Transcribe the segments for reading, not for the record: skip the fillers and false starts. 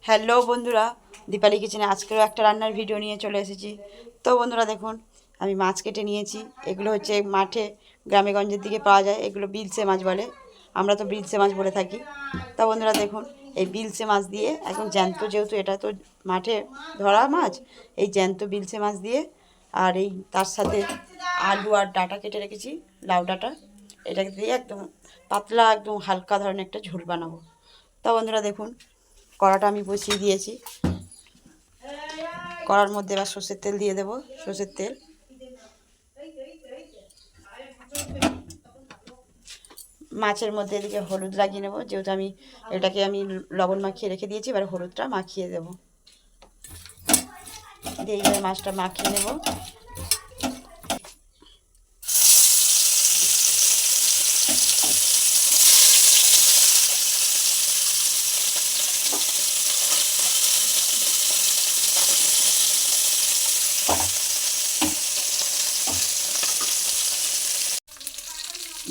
Hello বন্ধুরা, দীপালি কিচেনে আজকেও একটা রান্নার ভিডিও নিয়ে চলে এসেছি। তো বন্ধুরা দেখুন, আমি মাছ কেটে নিয়েছি। এগুলো হচ্ছে মাঠে গ্রামে গঞ্জের দিকে পাওয়া যায়, এগুলো বিলসে মাছ বলে, আমরা তো বিলসে মাছ বলে থাকি। তা বন্ধুরা দেখুন, এই বিলসে মাছ দিয়ে একদম জ্যান্ত, যেহেতু এটা তো মাঠে ধরা মাছ, এই জ্যান্ত বিলসে মাছ দিয়ে আর এই তার সাথে আলু আর ডাঁটা কেটে রেখেছি, লাউ ডাঁটা, এটাকে দিয়ে একদম পাতলা একদম হালকা ধরনের একটা ঝোল বানাবো। তা বন্ধুরা দেখুন, কড়াটা আমি বসিয়ে দিয়েছি। কড়ার মধ্যে এবার সর্ষের তেল দিয়ে দেবো। সর্ষের তেল, মাছের মধ্যে এদিকে হলুদ লাগিয়ে নেবো, যেহেতু এটাকে আমি লবণ মাখিয়ে রেখে দিয়েছি। এবার হলুদটা মাখিয়ে দেবো, দিয়ে এইভাবে মাছটা মাখিয়ে নেব।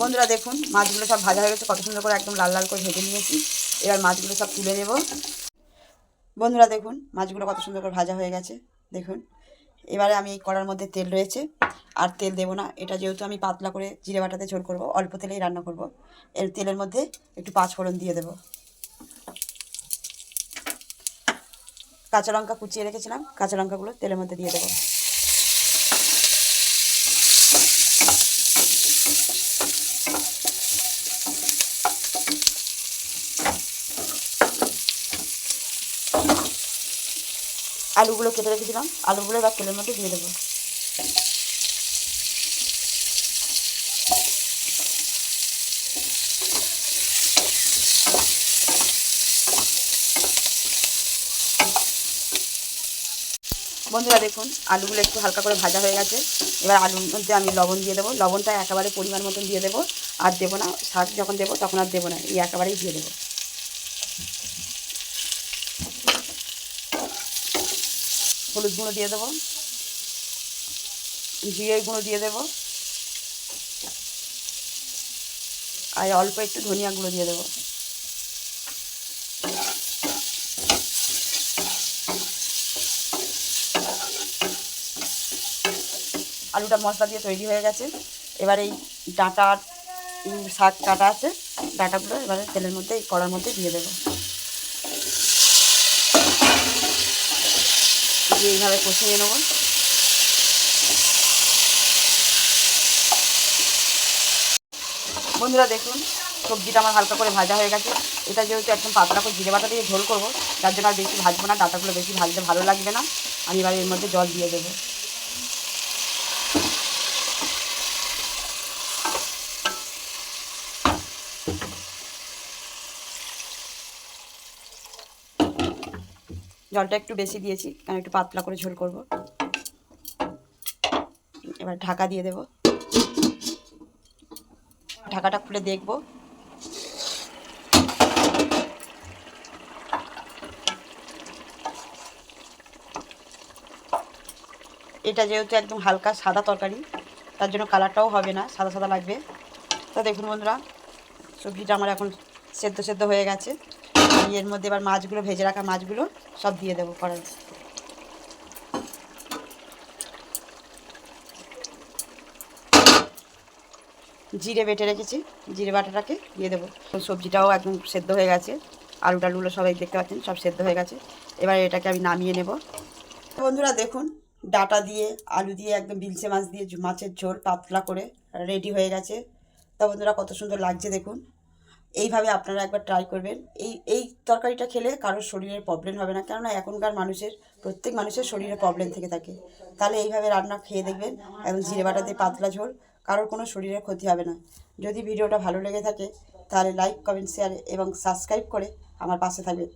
বন্ধুরা দেখুন, মাছগুলো সব ভাজা হয়ে গেছে, কত সুন্দর করে একদম লাল লাল করে ভেজে নিয়েছি। এবার মাছগুলো সব তুলে নেব। বন্ধুরা দেখুন, মাছগুলো কত সুন্দর করে ভাজা হয়ে গেছে। দেখুন, এবারে আমি এই কড়ার মধ্যে তেল রয়েছে, আর তেল দেবো না। এটা যেহেতু আমি পাতলা করে জিরে বাটাতে ঝোল করব, অল্প তেলেই রান্না করব। এর তেলের মধ্যে একটু পাঁচ ফোড়ন দিয়ে দেবো। কাঁচা লঙ্কা কুচিয়ে রেখেছিলাম, কাঁচা লঙ্কাগুলো তেলের মধ্যে দিয়ে দেবো। আলুগুলো কেটে রেখেছিলাম, আলুগুলো এবার তেলের মধ্যে দিয়ে দেবো। বন্ধুরা দেখুন, আলুগুলো একটু হালকা করে ভাজা হয়ে গেছে। এবার আলুর মধ্যে আমি লবণ দিয়ে দেবো। লবণটা একেবারে পরিমাণ মতন দিয়ে দেবো, আর দেবো না। শাক যখন দেবো তখন আর দেবো না, এই একেবারেই দিয়ে দেবো। হলুদ গুঁড়ো দিয়ে দেবো, জিরে গুঁড়ো দিয়ে দেবো, আর অল্প একটু ধনিয়া গুঁড়ো দিয়ে দেবো। আলুটা মশলা দিয়ে তৈরি হয়ে গেছে। এবার এই ডাঁটা শাক কাটা আছে, ডাঁটাগুলো এবারে তেলের মধ্যে, এই কড়ার মধ্যে দিয়ে দেবো। দিয়ে এইভাবে কষিয়ে নেবো। বন্ধুরা দেখুন, সবজিটা আমার হালকা করে ভাজা হয়ে গেছে। এটা যেহেতু একদম পাতলা করে জিরে বাটা দিয়ে ঝোল করবো, তার জন্য আর বেশি ভাজবো না। ডাঁটাগুলো বেশি ভাজতে ভালো লাগবে না। আমি এবার এর মধ্যে জল দিয়ে দেবো। জলটা একটু বেশি দিয়েছি, কারণ একটু পাতলা করে ঝোল করব। এবার ঢাকা দিয়ে দেব। ঢাকাটা খুলে দেখব। এটা যেহেতু একদম হালকা সাদা তরকারি, তার জন্য কালারটাও হবে না, সাদা সাদা লাগবে। তো দেখুন বন্ধুরা, সবজিটা আমার এখন সেদ্ধ সেদ্ধ হয়ে গেছে। আমি এর মধ্যে এবার মাছগুলো, ভেজে রাখা মাছগুলো সব দিয়ে দেবো কড়াই। জিরে বেটে রেখেছি, জিরে বাটাটাকে দিয়ে দেবো। সবজিটাও একদম সেদ্ধ হয়ে গেছে, আলু টালুগুলো সবাই দেখতে পাচ্ছেন সব সেদ্ধ হয়ে গেছে। এবার এটাকে আমি নামিয়ে নেব। বন্ধুরা দেখুন, ডাঁটা দিয়ে আলু দিয়ে একদম বিলসে মাছ দিয়ে মাছের ঝোল পাতলা করে রেডি হয়ে গেছে। তা বন্ধুরা কত সুন্দর লাগছে দেখুন। এইভাবে আপনারা একবার ট্রাই করবেন। এই তরকারিটা খেলে কারোর শরীরের প্রবলেম হবে না, কেননা এখনকার প্রত্যেক মানুষের শরীরে প্রবলেম থেকে থাকে। তাহলে এইভাবে রান্না খেয়ে দেখবেন, একদম জিরে বাটা দিয়ে পাতলা ঝোল, কারোর কোনো শরীরের ক্ষতি হবে না। যদি ভিডিওটা ভালো লেগে থাকে, তাহলে লাইক, কমেন্ট, শেয়ার এবং সাবস্ক্রাইব করে আমার পাশে থাকবেন।